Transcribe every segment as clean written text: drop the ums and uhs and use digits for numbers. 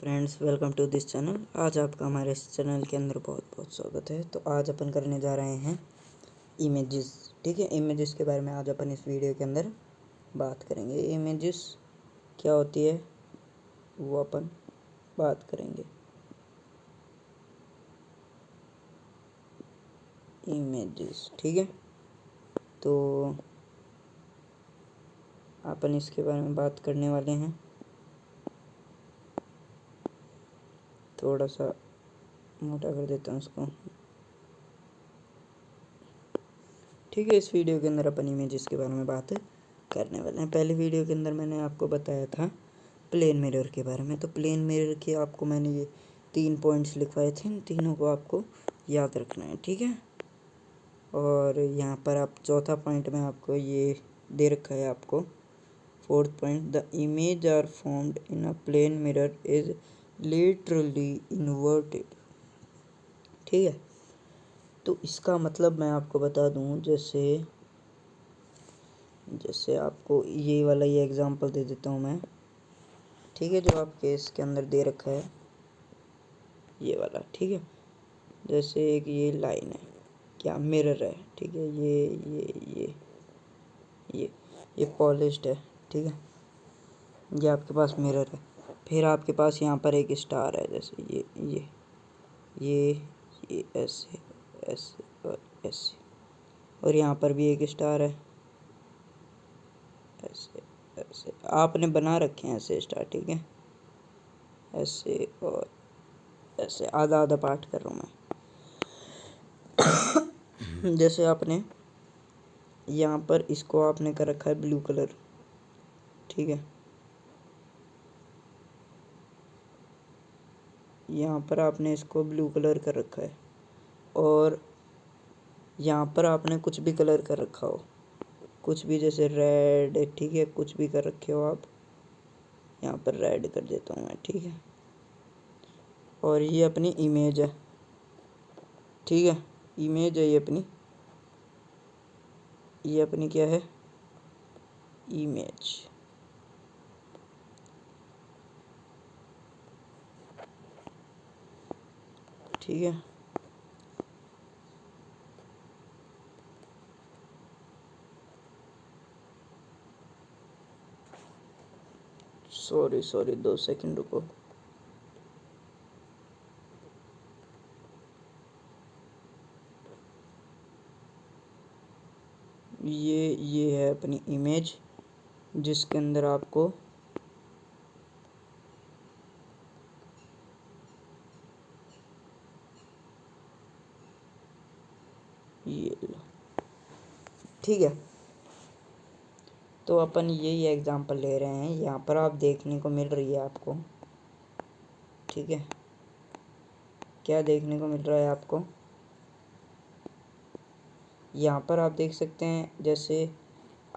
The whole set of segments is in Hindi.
Friends, welcome to this channel. आज आपका हमारे इस चैनल के अंदर बहुत बहुत स्वागत है। तो आज अपन करने जा रहे हैं इमेजेस। ठीक है, इमेजेस के बारे में आज अपन इस वीडियो के अंदर बात करेंगे। इमेजेस क्या होती है वो अपन बात करेंगे। इमेजेस, ठीक है, तो अपन इसके बारे में बात करने वाले हैं। थोड़ा सा मोटा कर देता हूँ इसको। ठीक है, इस वीडियो के अंदर अपन इमेजेस के बारे में बात करने वाले हैं। पहले वीडियो के अंदर मैंने आपको बताया था प्लेन मिरर के बारे में। तो प्लेन मिरर के आपको मैंने ये 3 पॉइंट्स लिखवाए थे, इन तीनों को आपको याद रखना है। ठीक है, और यहाँ पर आप चौथा पॉइंट में आपको ये दे रखा है आपको। Fourth point, the image are formed in a plane mirror is literally inverted. ठीक है, तो इसका मतलब मैं आपको बता दूं, जैसे आपको ये वाला ये एग्जांपल दे देता हूँ मैं। ठीक है, जो आपके इसके अंदर दे रखा है ये वाला। ठीक है, जैसे एक ये लाइन है, क्या मिरर है। ठीक है, ये ये पॉलिश्ड है। ठीक है, ये आपके पास मिरर है। फिर आपके पास यहाँ पर एक स्टार है, जैसे ये ऐसे ऐसे और ऐसे, और यहाँ पर भी एक स्टार है, ऐसे ऐसे आपने बना रखे हैं ऐसे स्टार। ठीक है, ऐसे और ऐसे आधा आधा पार्ट कर रहा हूँ मैं। जैसे आपने यहाँ पर इसको आपने कर रखा है ब्लू कलर। ठीक है, यहाँ पर आपने इसको ब्लू कलर कर रखा है, और यहाँ पर आपने कुछ भी कलर कर रखा हो, कुछ भी, जैसे रेड। ठीक है, कुछ भी कर रखे हो आप। यहाँ पर रेड कर देता हूँ मैं। ठीक है, और ये अपनी इमेज है। ठीक है, इमेज है ये अपनी क्या है, इमेज। ठीक है, सॉरी 2 सेकंड रुको। ये है अपनी इमेज, जिसके अंदर आपको ये लो। ठीक है, तो अपन यही एग्जांपल ले रहे हैं। यहाँ पर आप देखने को मिल रही है आपको। ठीक है, क्या देखने को मिल रहा है आपको, यहाँ पर आप देख सकते हैं, जैसे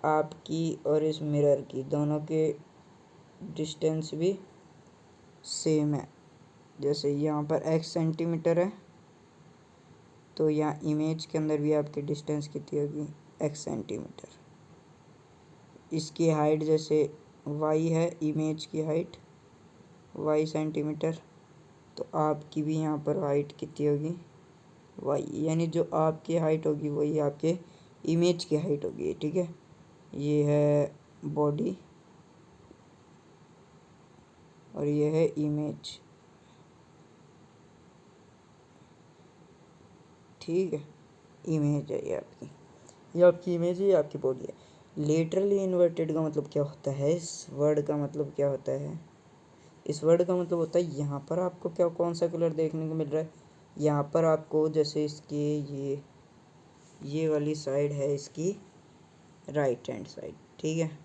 आपकी और इस मिरर की दोनों के डिस्टेंस भी सेम है। जैसे यहाँ पर x सेंटीमीटर है, तो यहाँ इमेज के अंदर भी आपकी डिस्टेंस कितनी होगी, x सेंटीमीटर। इसकी हाइट जैसे y है, इमेज की हाइट y सेंटीमीटर, तो आपकी भी यहाँ पर हाइट कितनी होगी, y। यानी जो आपकी हाइट होगी वही आपके इमेज की हाइट होगी। ठीक है, ये है बॉडी और ये है इमेज। ठीक है, इमेज है ये आपकी इमेज है, ये आपकी बॉडी है। लेटरली इन्वर्टेड का मतलब क्या होता है, इस वर्ड का मतलब क्या होता है, इस वर्ड का मतलब होता है, यहाँ पर आपको क्या कौन सा कलर देखने को मिल रहा है। यहाँ पर आपको जैसे इसके ये वाली साइड है इसकी राइट हैंड साइड। ठीक है,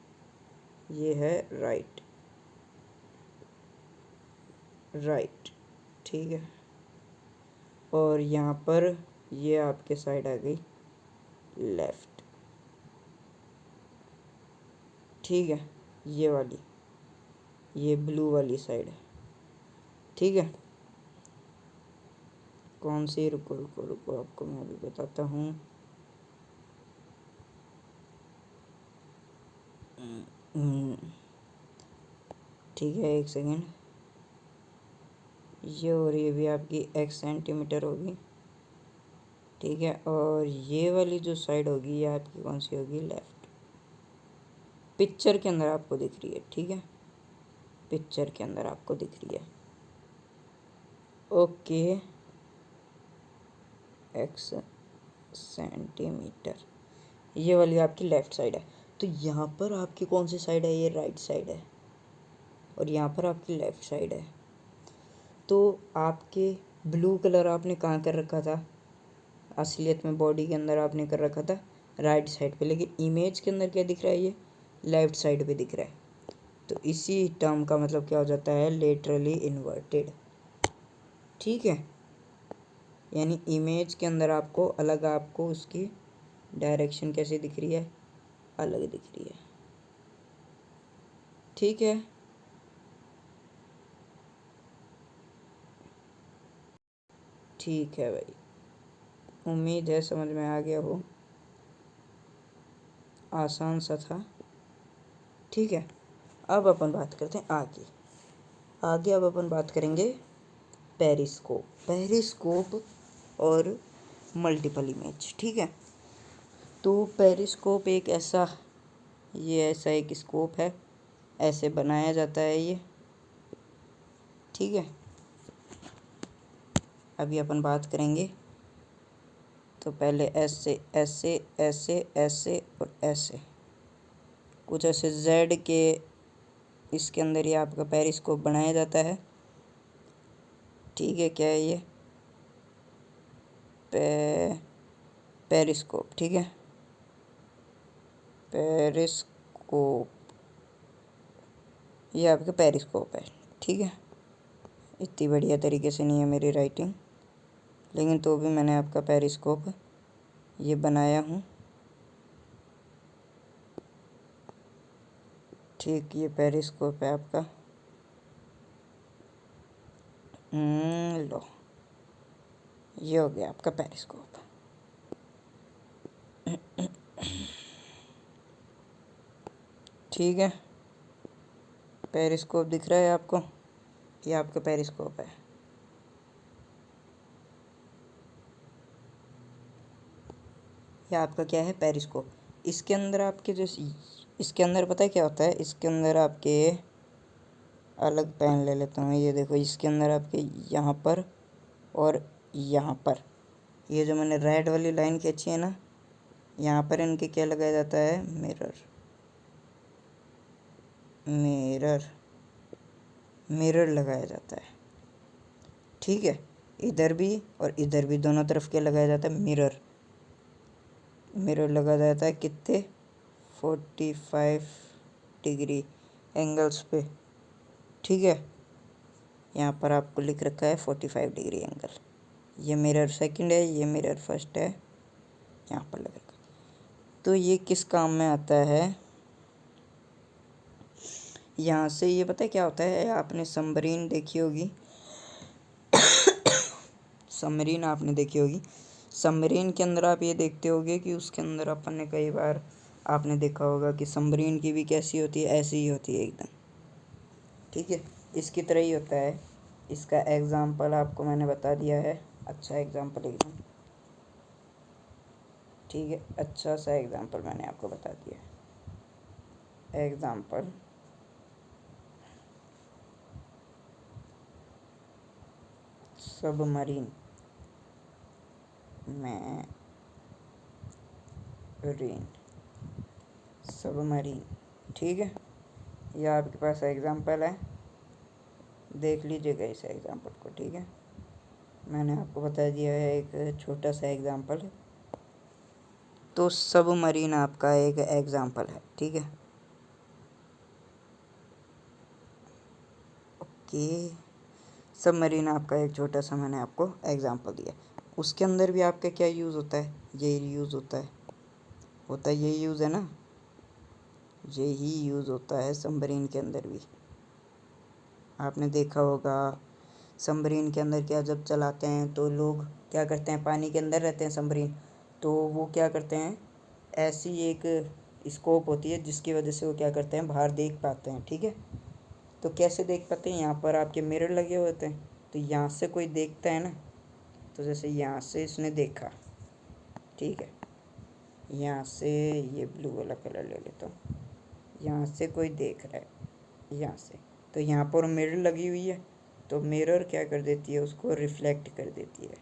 ये है राइट। ठीक है, और यहाँ पर ये आपके साइड आ गई लेफ्ट। ठीक है, ये वाली ये ब्लू वाली साइड है। ठीक है, कौन सी, रुको रुको रुको आपको मैं अभी बताता हूँ। ठीक है, 1 सेकेंड। ये और ये भी आपकी x सेंटीमीटर होगी, ठीक है। और ये वाली जो साइड होगी ये आपकी कौन सी होगी, लेफ्ट। पिक्चर के अंदर आपको दिख रही है, ठीक है, पिक्चर के अंदर आपको दिख रही है। ओके, x सेंटीमीटर, ये वाली आपकी लेफ़्ट साइड है। तो यहाँ पर आपकी कौन सी साइड है, ये राइट साइड है, और यहाँ पर आपकी लेफ़्ट साइड है। तो आपके ब्लू कलर आपने कहाँ कर रखा था, असलियत में बॉडी के अंदर आपने कर रखा था राइट साइड पे, लेकिन इमेज के अंदर क्या दिख रहा है, ये लेफ़्ट साइड पे दिख रहा है। तो इसी टर्म का मतलब क्या हो जाता है, लेटरली इन्वर्टेड, ठीक है। यानी इमेज के अंदर आपको अलग, आपको उसकी डायरेक्शन कैसी दिख रही है, अलग दिख रही है, ठीक है। ठीक है भाई, उम्मीद है समझ में आ गया हो, आसान सा था, ठीक है। अब अपन बात करते हैं आगे। आगे अब अपन बात करेंगे पेरिस्कोप, पेरिस्कोप और मल्टीपल इमेज, ठीक है। तो पेरिस्कोप एक ऐसा, ये ऐसा एक स्कोप है, ऐसे बनाया जाता है ये, ठीक है। अभी अपन बात करेंगे, तो पहले ऐसे ऐसे ऐसे ऐसे और ऐसे कुछ ऐसे जेड के इसके अंदर ये आपका पेरिस्कोप बनाया जाता है, ठीक है। क्या है ये, पेरिस्कोप, ठीक है, पेरिस्कोप, ये आपका पेरिस्कोप है, ठीक है। इतनी बढ़िया तरीके से नहीं है मेरी राइटिंग, लेकिन तो भी मैंने आपका पेरिस्कोप ये बनाया हूँ, ठीक। ये पेरिस्कोप है आपका, लो, ये हो गया आपका पेरिस्कोप। ठीक है, पेरिस्कोप दिख रहा है आपको, ये आपका पेरिस्कोप है। ये आपका क्या है, पेरिस्कोप। इसके अंदर आपके जो, इसके अंदर पता है क्या होता है, इसके अंदर आपके, अलग पेन ले लेता हूँ, ये देखो, इसके अंदर आपके यहाँ पर और यहाँ पर, ये जो मैंने रेड वाली लाइन खींची है ना, यहाँ पर इनके क्या लगाया जाता है, मिरर, मिरर, मिरर लगाया जाता है, ठीक है। इधर भी और इधर भी दोनों तरफ क्या लगाया जाता है, मिरर, मिरर लगाया जाता है कितने, 45 डिग्री एंगल्स पे, ठीक है। यहाँ पर आपको लिख रखा है 45 डिग्री एंगल, ये मिरर सेकंड है, ये मिरर फर्स्ट है, यहाँ पर लग रखा है। तो ये किस काम में आता है, यहाँ से ये पता है क्या होता है, आपने सबमरीन देखी होगी, सबमरीन आपने देखी होगी, सबमरीन के अंदर आप ये देखते होगे कि उसके अंदर अपन ने कई बार आपने देखा होगा कि सबमरीन की भी कैसी होती है, ऐसी ही होती है एकदम, ठीक है। इसकी तरह ही होता है। इसका एग्ज़ाम्पल आपको मैंने बता दिया है, अच्छा एग्ज़ाम्पल एकदम, ठीक है, अच्छा सा एग्ज़ाम्पल मैंने आपको बता दिया। एग्ज़ाम्पल, सबमरीन, मैरीन, सबमरीन, ठीक है। ये आपके पास एग्ज़ाम्पल है, देख लीजिएगा इस एग्ज़ाम्पल को, ठीक है। मैंने आपको बता दिया है एक छोटा सा एग्ज़ाम्पल, तो सबमरीन आपका एक एग्ज़ाम्पल है, ठीक है। ओके, सबमरीन आपका एक छोटा सा मैंने आपको एग्ज़ाम्पल दिया। उसके अंदर भी आपका क्या यूज़ होता है, यही यूज़ होता है यही यूज़ है ना, यही यूज़ होता है सबमरीन के अंदर भी। आपने देखा होगा सबमरीन के अंदर क्या, जब चलाते हैं तो लोग क्या करते हैं, पानी के अंदर रहते हैं सबमरीन, तो वो क्या करते हैं, ऐसी एक स्कोप होती है जिसकी वजह से वो क्या करते हैं, बाहर देख पाते हैं, ठीक है। तो कैसे देख पाते हैं, यहाँ पर आपके मिरर लगे होते हैं, तो यहाँ से कोई देखता है ना, तो जैसे यहाँ से इसने देखा, ठीक है, यहाँ से ये ब्लू वाला कलर ले लेता हूँ, यहाँ से कोई देख रहा है यहाँ से, तो यहाँ पर मिरर लगी हुई है, तो मिरर क्या कर देती है, उसको रिफ्लेक्ट कर देती है।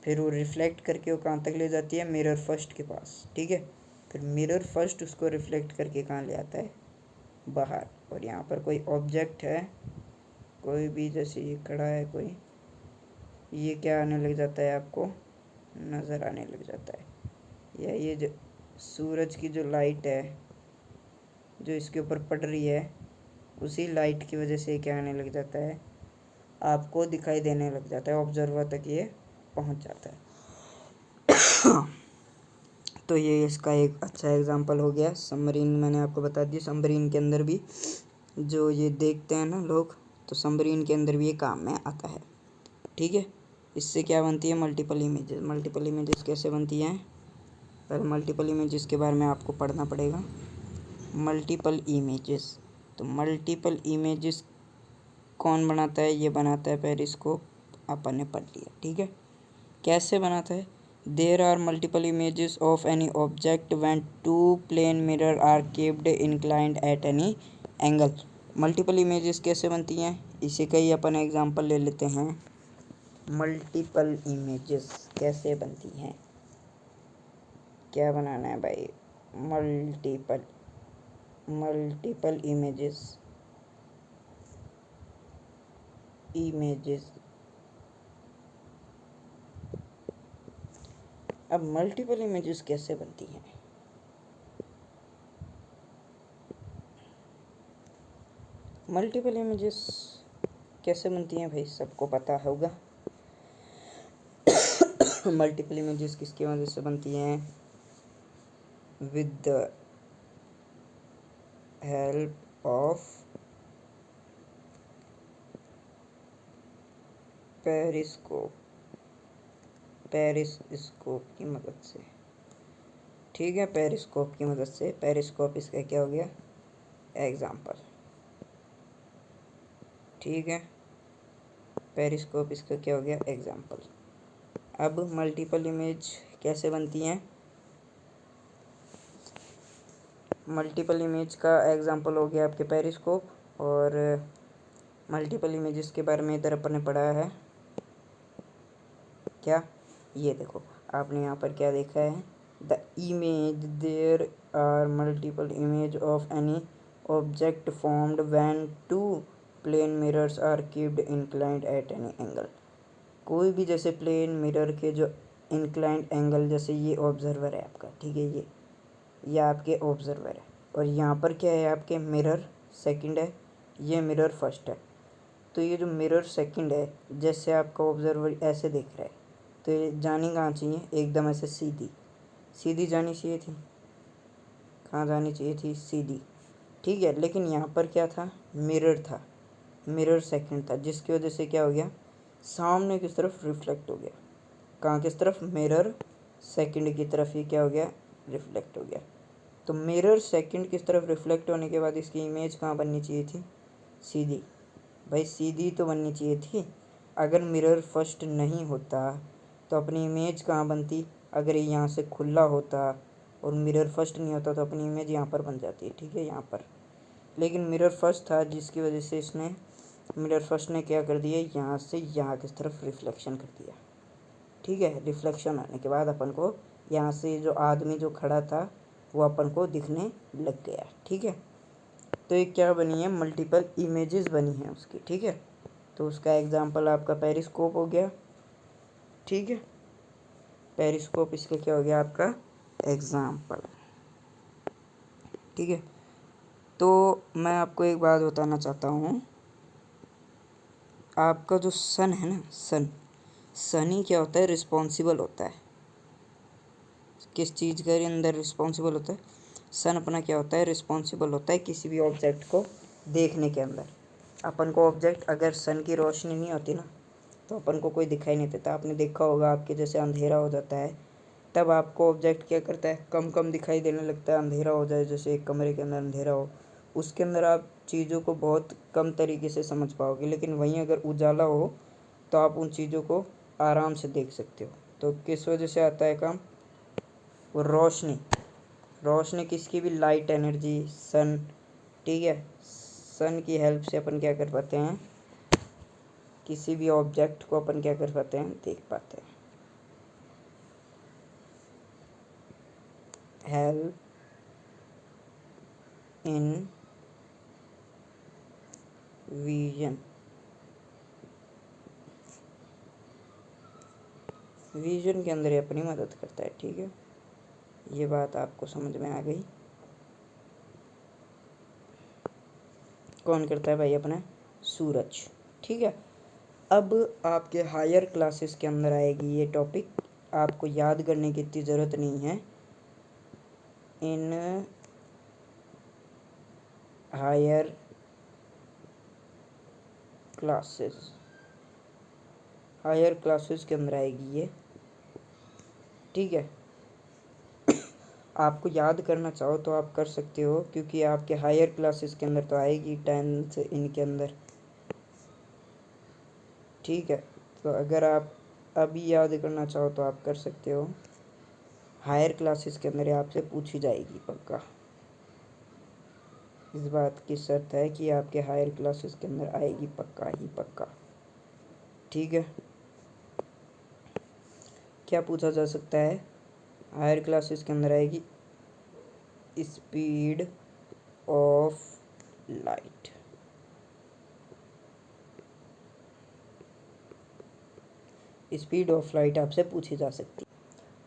फिर वो रिफ्लेक्ट करके वो कहाँ तक ले जाती है, मिरर फर्स्ट के पास, ठीक है। फिर मिरर फर्स्ट उसको रिफ्लेक्ट करके कहाँ ले आता है, बाहर। और यहाँ पर कोई ऑब्जेक्ट है, कोई भी, जैसे ये खड़ा है कोई, ये क्या आने लग जाता है, आपको नज़र आने लग जाता है। या ये जो सूरज की जो लाइट है जो इसके ऊपर पड़ रही है, उसी लाइट की वजह से क्या आने लग जाता है, आपको दिखाई देने लग जाता है, ऑब्जर्वर तक ये पहुंच जाता है। तो ये इसका एक अच्छा एग्जांपल हो गया। सबमरीन मैंने आपको बता दिया, सबमरीन के अंदर भी जो ये देखते हैं ना लोग, तो सबमरीन के अंदर भी ये काम में आता है, ठीक है। इससे क्या बनती है, मल्टीपल इमेजेस। मल्टीपल इमेजेस कैसे बनती हैं, पहले मल्टीपल इमेजेस के बारे में आपको पढ़ना पड़ेगा। मल्टीपल इमेजेस, तो मल्टीपल इमेजेस कौन बनाता है, ये बनाता है पेरिस्कोप, अपन ने पढ़ लिया, ठीक है। कैसे बनाता है, there are multiple images of any object when two plane mirror are kept inclined at any angle. Multiple images कैसे बनती हैं, इसे कई अपन एग्जांपल ले लेते हैं। मल्टीपल इमेजेस कैसे बनती हैं, क्या बनाना है भाई, मल्टीपल इमेजेस अब मल्टीपल इमेजेस कैसे बनती हैं, मल्टीपल इमेजेस कैसे बनती हैं भाई, सबको पता होगा। मल्टीपल इमेजेस किसकी वजह से बनती हैं, with the help of periscope की मदद से, ठीक है। पेरिस्कोप की मदद से, पेरिस्कोप इसका क्या हो गया, एग्जाम्पल, ठीक है। पेरिस्कोप इसका क्या हो गया, एग्जाम्पल। अब मल्टीपल इमेज कैसे बनती हैं, मल्टीपल इमेज का एग्जांपल हो गया आपके पेरिस्कोप। और मल्टीपल इमेजेस के बारे में इधर अपन ने पढ़ा है क्या, ये देखो आपने यहाँ पर क्या देखा है, the image, there are multiple image of any object formed when two plane mirrors are kept inclined at any angle. कोई भी जैसे प्लेन मिरर के जो इंक्लाइंड एंगल, जैसे ये ऑब्जर्वर है आपका, ठीक है, ये आपके ऑब्जर्वर है, और यहाँ पर क्या है, आपके मिरर सेकंड है, ये मिरर फर्स्ट है। तो ये जो मिरर सेकंड है, जैसे आपका ऑब्जर्वर ऐसे देख रहा है, तो ये जानी कहाँ चाहिए, एकदम ऐसे सीधी सीधी जानी चाहिए थी, कहाँ जानी चाहिए थी, सीधी, ठीक है। लेकिन यहाँ पर क्या था, मिरर था, मिरर सेकंड था, जिसकी वजह से क्या हो गया, सामने की तरफ रिफ्लेक्ट हो गया, कहाँ किस तरफ, मिरर सेकंड की तरफ ही क्या हो गया, रिफ्लेक्ट हो गया। तो मिरर सेकंड की तरफ रिफ्लेक्ट होने के बाद इसकी इमेज कहाँ बननी चाहिए थी, सीधी, भाई सीधी तो बननी चाहिए थी। अगर मिरर फर्स्ट नहीं होता तो अपनी इमेज कहाँ बनती, अगर ये यहाँ से खुला होता और मिरर फर्स्ट नहीं होता तो अपनी इमेज यहाँ पर बन जाती है, ठीक है, यहाँ पर। लेकिन मिरर फर्स्ट था, जिसकी वजह से इसने, मिरर फर्स्ट ने क्या कर दिया, यहाँ से यहाँ की तरफ रिफ्लेक्शन कर दिया, ठीक है। रिफ्लेक्शन आने के बाद अपन को यहाँ से जो आदमी जो खड़ा था वो अपन को दिखने लग गया, ठीक है। तो ये क्या बनी है, मल्टीपल इमेजेस बनी हैं उसकी, ठीक है। तो उसका एग्जांपल आपका पेरिस्कोप हो गया, ठीक है। पेरिस्कोप इसका क्या हो गया, आपका एग्जांपल, ठीक है। तो मैं आपको एक बात बताना चाहता हूँ, आपका जो सन है ना, सन ही क्या होता है, रिस्पॉन्सिबल होता है, किस चीज़ के अंदर रिस्पॉन्सिबल होता है, सन अपना क्या होता है, रिस्पॉन्सिबल होता है किसी भी ऑब्जेक्ट को देखने के अंदर। अपन को ऑब्जेक्ट, अगर सन की रोशनी नहीं होती ना तो अपन को कोई दिखाई नहीं देता। आपने देखा होगा, आपके जैसे अंधेरा हो जाता है तब आपको ऑब्जेक्ट क्या करता है, कम कम दिखाई देने लगता है, अंधेरा हो जाए, जैसे एक कमरे के अंदर अंधेरा हो उसके अंदर आप चीज़ों को बहुत कम तरीके से समझ पाओगे, लेकिन वहीं अगर उजाला हो तो आप उन चीज़ों को आराम से देख सकते हो। तो किस वजह से आता है काम? वो रोशनी, रोशनी किसकी भी, लाइट एनर्जी, सन, ठीक है, सन की हेल्प से अपन क्या कर पाते हैं, किसी भी ऑब्जेक्ट को अपन क्या कर पाते हैं, देख पाते हैं। हेल्प इन विजन, विजन के अंदर ये अपनी मदद करता है, ठीक है। ये बात आपको समझ में आ गई। कौन करता है भाई? अपना सूरज, ठीक है। अब आपके हायर क्लासेस के अंदर आएगी ये टॉपिक, आपको याद करने की इतनी ज़रूरत नहीं है। In higher classes, higher classes के अंदर आएगी ये, ठीक है। आपको याद करना चाहो तो आप कर सकते हो, क्योंकि आपके हायर क्लासेस के अंदर तो आएगी 10th इनके अंदर, ठीक है। तो अगर आप अभी याद करना चाहो तो आप कर सकते हो, हायर क्लासेस के अंदर आपसे पूछी जाएगी पक्का। इस बात की शर्त है कि आपके हायर क्लासेस के अंदर आएगी पक्का ही पक्का, ठीक है। क्या पूछा जा सकता है? हायर क्लासेस के अंदर आएगी speed of light, speed of light आपसे पूछी जा सकती है।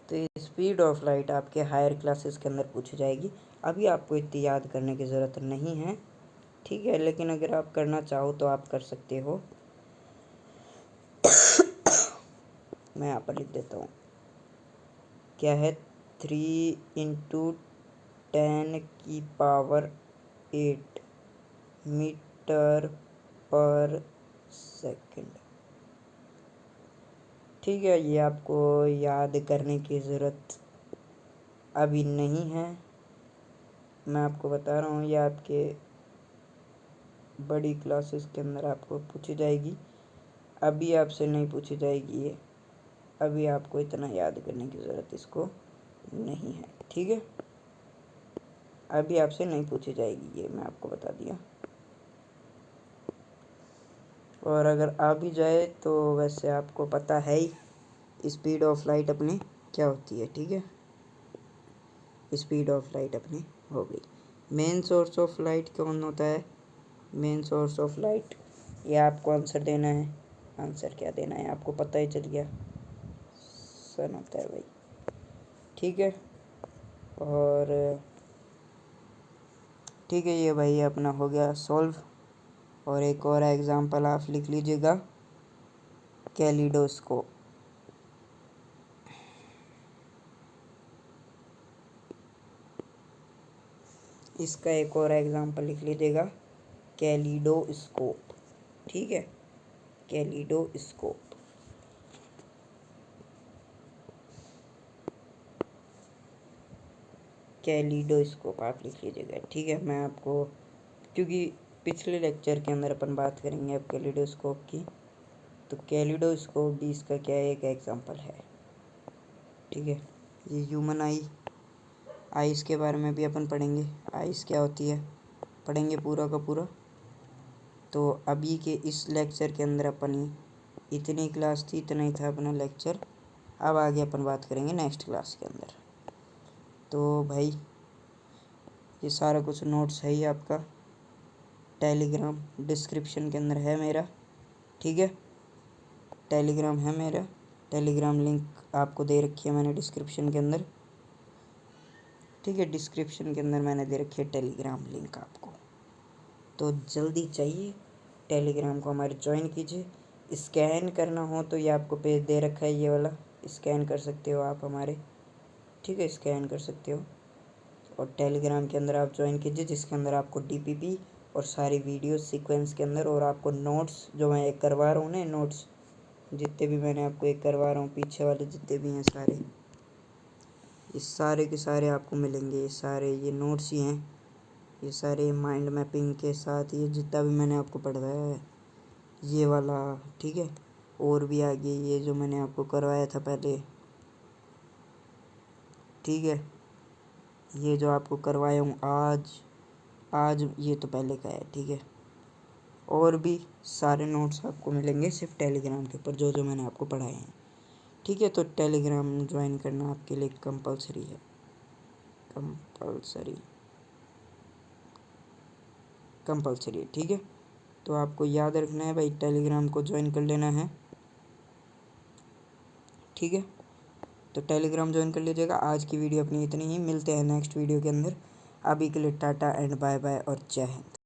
तो स्पीड ऑफ लाइट आपके हायर क्लासेस के अंदर पूछी जाएगी। अभी आपको इतनी याद करने की ज़रूरत नहीं है, ठीक है, लेकिन अगर आप करना चाहो तो आप कर सकते हो। मैं यहाँ पर लिख देता हूँ, क्या है, 3 × 10⁸ मीटर पर सेकंड, ठीक है। ये आपको याद करने की ज़रूरत अभी नहीं है, मैं आपको बता रहा हूँ, ये आपके बड़ी क्लासेस के अंदर आपको पूछी जाएगी, अभी आपसे नहीं पूछी जाएगी ये, अभी आपको इतना याद करने की ज़रूरत इसको नहीं है, ठीक है। अभी आपसे नहीं पूछी जाएगी ये, मैं आपको बता दिया। और अगर आ भी जाए तो वैसे आपको पता है ही स्पीड ऑफ लाइट अपनी क्या होती है, ठीक है। स्पीड ऑफ लाइट अपनी हो गई। मेन सोर्स ऑफ लाइट कौन होता है? मेन सोर्स ऑफ लाइट, ये आपको आंसर देना है। आंसर क्या देना है आपको पता ही चल गया, सन होता है भाई, ठीक है। और ठीक है, ये भाई अपना हो गया सॉल्व। और एक और एग्जांपल आप लिख लीजिएगा, कैलिडोस्कोप। इसका एक और एग्जांपल लिख लीजिएगा, कैलिडोस्कोप, ठीक है, कैलिडोस्कोप। कैलिडोस्कोप आप लिख लीजिएगा, ठीक है। मैं आपको, क्योंकि पिछले लेक्चर के अंदर अपन बात करेंगे अब कैलिडोस्कोप की, तो कैलिडोस्कोप भी इसका क्या है, एक एग्जांपल है, ठीक है। ये ह्यूमन आइस के बारे में भी अपन पढ़ेंगे, आइस क्या होती है पढ़ेंगे पूरा का पूरा। तो अभी के इस लेक्चर के अंदर अपन इतनी क्लास थी, इतना ही था अपना लेक्चर। अब आगे अपन बात करेंगे नेक्स्ट क्लास के अंदर। तो भाई ये सारा कुछ नोट्स है ही आपका, टेलीग्राम डिस्क्रिप्शन के अंदर है मेरा, ठीक है। टेलीग्राम है मेरा, टेलीग्राम लिंक आपको दे रखी है मैंने डिस्क्रिप्शन के अंदर, ठीक है। डिस्क्रिप्शन के अंदर मैंने दे रखी है टेलीग्राम लिंक आपको, तो जल्दी चाहिए टेलीग्राम को हमारे ज्वाइन कीजिए। स्कैन करना हो तो ये आपको पेज दे रखा है, ये वाला स्कैन कर सकते हो आप हमारे, ठीक है, स्कैन कर सकते हो। और टेलीग्राम के अंदर आप ज्वाइन कीजिए, जिसके अंदर आपको डीपीपी और सारी वीडियो सीक्वेंस के अंदर, और आपको नोट्स जो मैं एक करवा रहा हूँ ना, नोट्स जितने भी मैंने आपको एक करवा रहा हूँ, पीछे वाले जितने भी हैं सारे, ये सारे के सारे आपको मिलेंगे, ये सारे ये नोट्स ही हैं, ये सारे माइंड मैपिंग के साथ ये जितना भी मैंने आपको पढ़ाया है ये वाला, ठीक है। और भी आगे ये जो मैंने आपको करवाया था पहले, ठीक है, ये जो आपको करवाया हूँ आज आज ये तो पहले का है, ठीक है। और भी सारे नोट्स आपको मिलेंगे सिर्फ टेलीग्राम के ऊपर जो जो मैंने आपको पढ़ाए हैं, ठीक है। तो टेलीग्राम ज्वाइन करना आपके लिए कंपलसरी है, कंपलसरी कंपलसरी है, ठीक है। तो आपको याद रखना है भाई, टेलीग्राम को ज्वाइन कर लेना है, ठीक है। तो टेलीग्राम ज्वाइन कर लीजिएगा। आज की वीडियो अपनी इतनी ही, मिलते हैं नेक्स्ट वीडियो के अंदर। अभी के लिए टाटा एंड बाय बाय और जय हिंद।